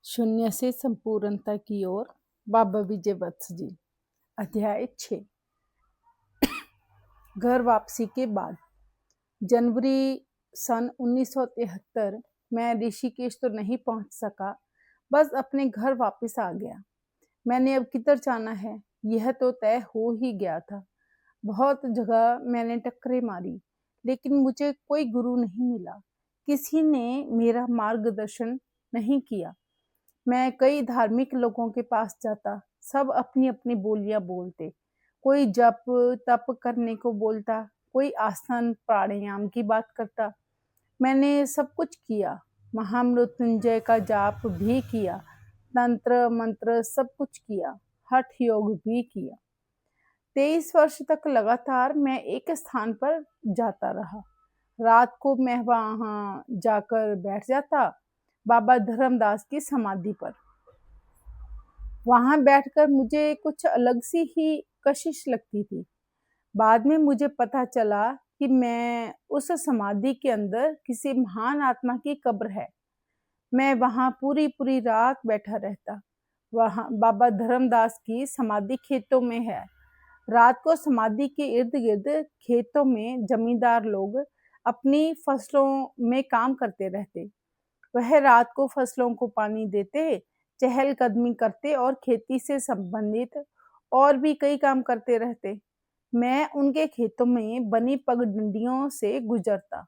शून्य से संपूर्णता की ओर बाबा विजय वत्स जी। अध्याय 6। घर वापसी के बाद जनवरी सन 1973 मैं ऋषिकेश तो नहीं पहुंच सका, बस अपने घर वापस आ गया। मैंने अब किधर जाना है यह तो तय हो ही गया था। बहुत जगह मैंने टक्करें मारी, लेकिन मुझे कोई गुरु नहीं मिला। किसी ने मेरा मार्गदर्शन नहीं किया। मैं कई धार्मिक लोगों के पास जाता, सब अपनी अपनी बोलियां बोलते। कोई जप तप करने को बोलता, कोई आसन प्राणायाम की बात करता। मैंने सब कुछ किया, महामृत्युंजय का जाप भी किया, तंत्र मंत्र सब कुछ किया, हठ योग भी किया। 23 वर्ष तक लगातार मैं एक स्थान पर जाता रहा। रात को मैं वहां जाकर बैठ जाता, बाबा धर्मदास की समाधि पर। वहां बैठकर मुझे कुछ अलग सी ही कशिश लगती थी। बाद में मुझे पता चला कि मैं उस समाधि के अंदर किसी महान आत्मा की कब्र है। मैं वहां पूरी पूरी रात बैठा रहता। वहां बाबा धर्मदास की समाधि खेतों में है। रात को समाधि के इर्द गिर्द खेतों में जमींदार लोग अपनी फसलों में काम करते रहते। वह रात को फसलों को पानी देते, चहलकदमी करते और खेती से संबंधित और भी कई काम करते रहते। मैं उनके खेतों में बनी पगडंडियों से गुजरता।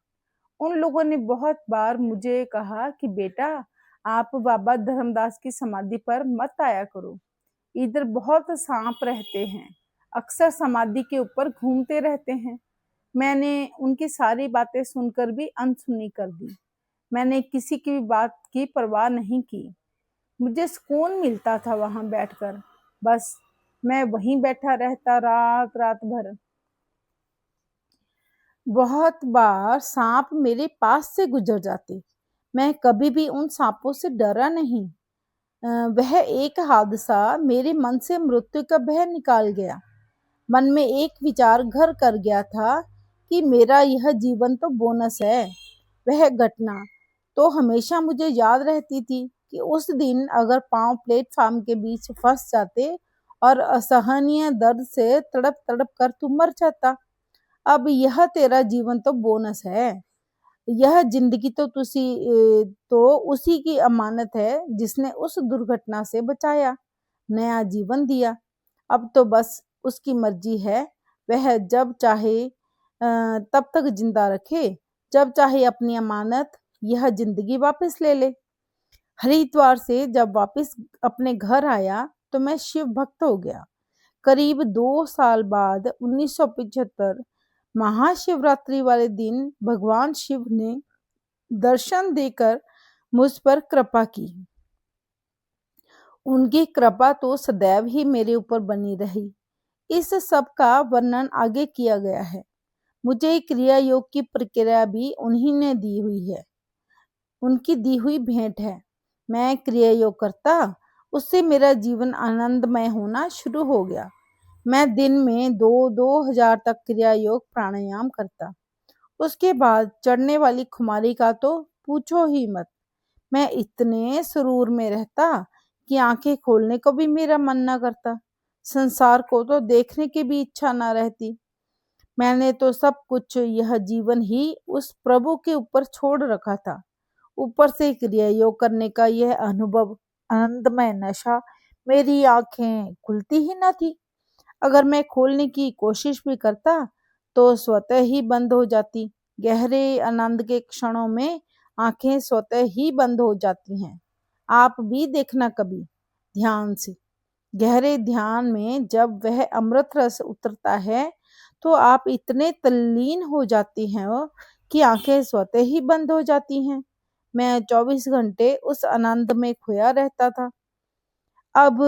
उन लोगों ने बहुत बार मुझे कहा कि बेटा, आप बाबा धर्मदास की समाधि पर मत आया करो, इधर बहुत सांप रहते हैं, अक्सर समाधि के ऊपर घूमते रहते हैं। मैंने उनकी सारी बातें सुनकर भी अनसुनी कर दी। मैंने किसी की भी बात की परवाह नहीं की। मुझे सुकून मिलता था वहां बैठकर। बस मैं वहीं बैठा रहता रात रात भर। बहुत बार सांप मेरे पास से गुजर जाते। मैं कभी भी उन सांपों से डरा नहीं। वह एक हादसा मेरे मन से मृत्यु का भय निकाल गया। मन में एक विचार घर कर गया था कि मेरा यह जीवन तो बोनस है। वह घटना तो हमेशा मुझे याद रहती थी कि उस दिन अगर पांव प्लेटफार्म के बीच फंस जाते और असहनीय दर्द से तड़प तड़प कर तू मर जाता। अब यह तेरा जीवन तो बोनस है। यह जिंदगी तो उसी की अमानत है जिसने उस दुर्घटना से बचाया, नया जीवन दिया। अब तो बस उसकी मर्जी है, वह जब चाहे तब तक जिंदा रखे, जब चाहे अपनी अमानत यह जिंदगी वापस ले ले। हरिद्वार से जब वापस अपने घर आया तो मैं शिव भक्त हो गया। करीब 2 साल बाद 1975 महाशिवरात्रि वाले दिन भगवान शिव ने दर्शन देकर मुझ पर कृपा की। उनकी कृपा तो सदैव ही मेरे ऊपर बनी रही। इस सब का वर्णन आगे किया गया है। मुझे क्रिया योग की प्रक्रिया भी उन्हीं ने दी हुई है, उनकी दी हुई भेंट है। मैं क्रिया योग करता, उससे मेरा जीवन आनंदमय होना शुरू हो गया। मैं दिन में 2-2000 तक क्रिया योग प्राणायाम करता। उसके बाद चढ़ने वाली खुमारी का तो पूछो ही मत। मैं इतने सुरूर में रहता कि आंखें खोलने को भी मेरा मन न करता। संसार को तो देखने की भी इच्छा न रहती। मैंने तो सब कुछ यह जीवन ही उस प्रभु के ऊपर छोड़ रखा था। ऊपर से क्रिया योग करने का यह अनुभव, आनंदमय नशा, मेरी आंखें खुलती ही न थी। अगर मैं खोलने की कोशिश भी करता तो स्वतः ही बंद हो जाती। गहरे आनंद के क्षणों में आंखें स्वतः ही बंद हो जाती हैं। आप भी देखना कभी ध्यान से। गहरे ध्यान में जब वह अमृत रस उतरता है तो आप इतने तल्लीन हो जाती हैं कि आंखें स्वतः ही बंद हो जाती हैं। मैं 24 घंटे उस आनंद में खोया रहता था। अब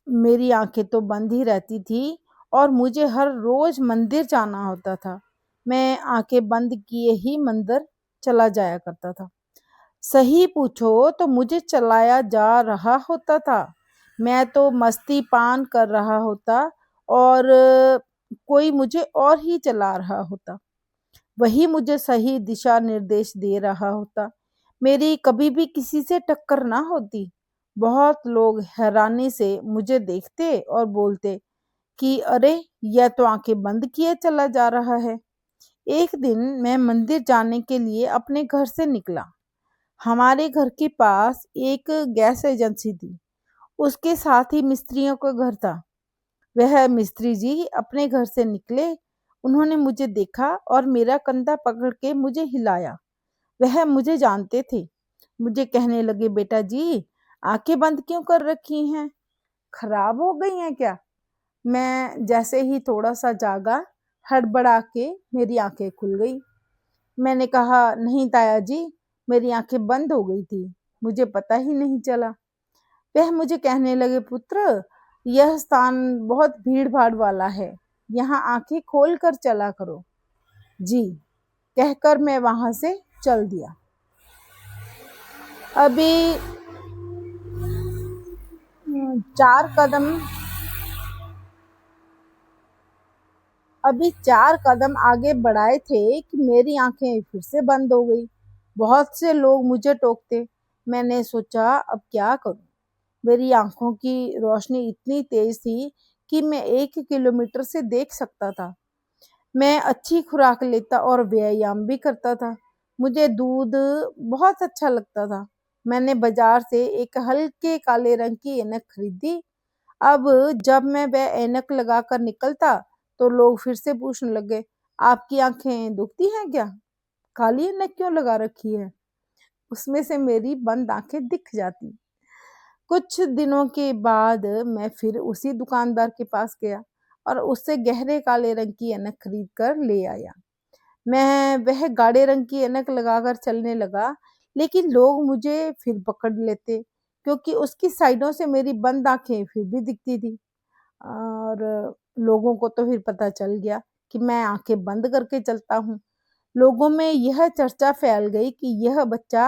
मेरी आंखें तो बंद ही रहती थी और मुझे हर रोज मंदिर जाना होता था। मैं आंखें बंद किए ही मंदिर चला जाया करता था। सही पूछो तो मुझे चलाया जा रहा होता था। मैं तो मस्ती पान कर रहा होता और कोई मुझे और ही चला रहा होता। वही मुझे सही दिशा निर्देश दे रहा होता। मेरी कभी भी किसी से टक्कर ना होती। बहुत लोग हैरानी से मुझे देखते और बोलते कि अरे, यह तो आंखें बंद किए चला जा रहा है। एक दिन मैं मंदिर जाने के लिए अपने घर से निकला। हमारे घर के पास एक गैस एजेंसी थी। उसके साथ ही मिस्त्रियों का घर था। वह मिस्त्री जी अपने घर से निकले। उन्होंने मुझे देखा और मेरा कंधा पकड़ के मुझे हिलाया। वह मुझे जानते थे। मुझे कहने लगे, बेटा जी, आंखें बंद क्यों कर रखी हैं? खराब हो गई हैं क्या? मैं जैसे ही थोड़ा सा जागा, हड़बड़ा के मेरी आंखें खुल गई। मैंने कहा, नहीं ताया जी, मेरी आंखें बंद हो गई थी, मुझे पता ही नहीं चला। वह मुझे कहने लगे, पुत्र, यह स्थान बहुत भीड़ भाड़ वाला है, यहाँ आंखें खोल कर चला करो। जी, कहकर मैं वहां से चल दिया। अभी 4 कदम अभी 4 कदम आगे बढ़ाए थे कि मेरी आंखें फिर से बंद हो गई। बहुत से लोग मुझे टोकते। मैंने सोचा, अब क्या करूं? मेरी आंखों की रोशनी इतनी तेज थी कि मैं 1 किलोमीटर से देख सकता था। मैं अच्छी खुराक लेता और व्यायाम भी करता था। मुझे दूध बहुत अच्छा लगता था। मैंने बाजार से एक हल्के काले रंग की ऐनक खरीदी। अब जब मैं वह ऐनक लगाकर निकलता तो लोग फिर से पूछने लगे, आपकी आंखें दुखती हैं क्या? काली ऐनक क्यों लगा रखी है? उसमें से मेरी बंद आंखें दिख जाती। कुछ दिनों के बाद मैं फिर उसी दुकानदार के पास गया और उससे गहरे काले रंग की ऐनक खरीद कर ले आया। मैं वह गाढ़े रंग की ऐनक लगाकर चलने लगा, लेकिन लोग मुझे फिर पकड़ लेते क्योंकि उसकी साइडों से मेरी बंद आंखें फिर भी दिखती थी। और लोगों को तो फिर पता चल गया कि मैं आंखें बंद करके चलता हूँ। लोगों में यह चर्चा फैल गई कि यह बच्चा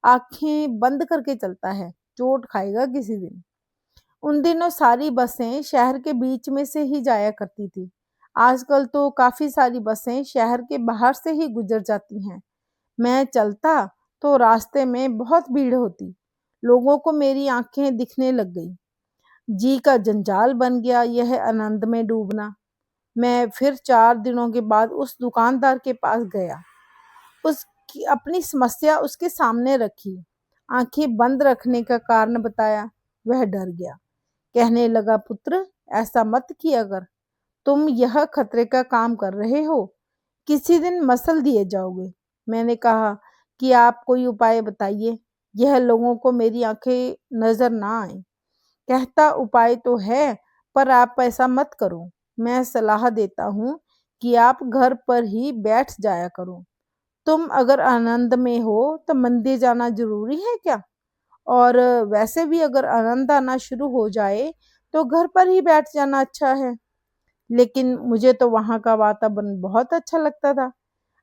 आंखें बंद करके चलता है, चोट खाएगा किसी दिन। उन दिनों सारी बसें शहर के बीच में से ही जाया करती थी। आजकल तो काफी सारी बसें शहर के बाहर से ही गुजर जाती हैं। मैं चलता तो रास्ते में बहुत भीड़ होती। लोगों को मेरी आंखें दिखने लग गई। जी का जंजाल बन गया यह आनंद में डूबना। मैं फिर 4 दिनों के बाद उस दुकानदार के पास गया। उसकी अपनी समस्या उसके सामने रखी। आंखें बंद रखने का कारण बताया। वह डर गया। कहने लगा, पुत्र, ऐसा मत किया कर। तुम यह खतरे का काम कर रहे हो। किसी दिन मसल दिए जाओगे। मैंने कहा कि आप कोई उपाय बताइए, यह लोगों को मेरी आंखें नजर ना आए। कहता, उपाय तो है, पर आप ऐसा मत करो। मैं सलाह देता हूँ कि आप घर पर ही बैठ जाया करो। तुम अगर आनंद में हो तो मंदिर जाना जरूरी है क्या? और वैसे भी अगर आनंद आना शुरू हो जाए तो घर पर ही बैठ जाना अच्छा है। लेकिन मुझे तो वहाँ का वातावरण बहुत अच्छा लगता था।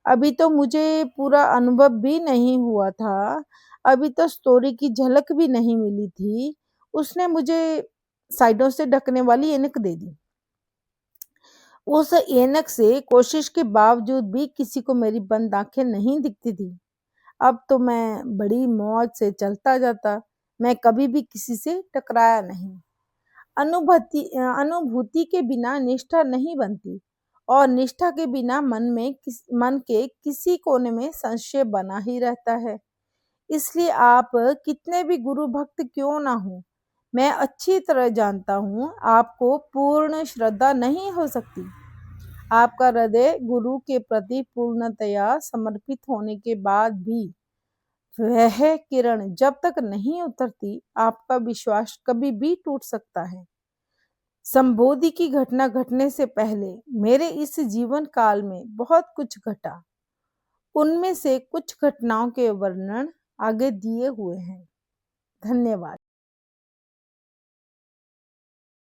अभी तो मुझे पूरा अनुभव भी नहीं हुआ था। अभी तो स्टोरी की झलक भी नहीं मिली थी। उसने मुझे साइडों से ढकने वाली ऐनक दे दी। उस ऐनक से कोशिश के बावजूद भी किसी को मेरी बंद आंखें नहीं दिखती थी। अब तो मैं बड़ी मौज से चलता जाता। मैं कभी भी किसी से टकराया नहीं। अनुभूति के बिना निष्ठा नहीं बनती और निष्ठा के बिना मन के किसी कोने में संशय बना ही रहता है। इसलिए आप कितने भी गुरु भक्त क्यों ना हो, मैं अच्छी तरह जानता हूँ आपको पूर्ण श्रद्धा नहीं हो सकती। आपका हृदय गुरु के प्रति पूर्णतया समर्पित होने के बाद भी वह किरण जब तक नहीं उतरती, आपका विश्वास कभी भी टूट सकता है। संबोधि की घटना घटने से पहले मेरे इस जीवन काल में बहुत कुछ घटा। उनमें से कुछ घटनाओं के वर्णन आगे दिए हुए हैं। धन्यवाद।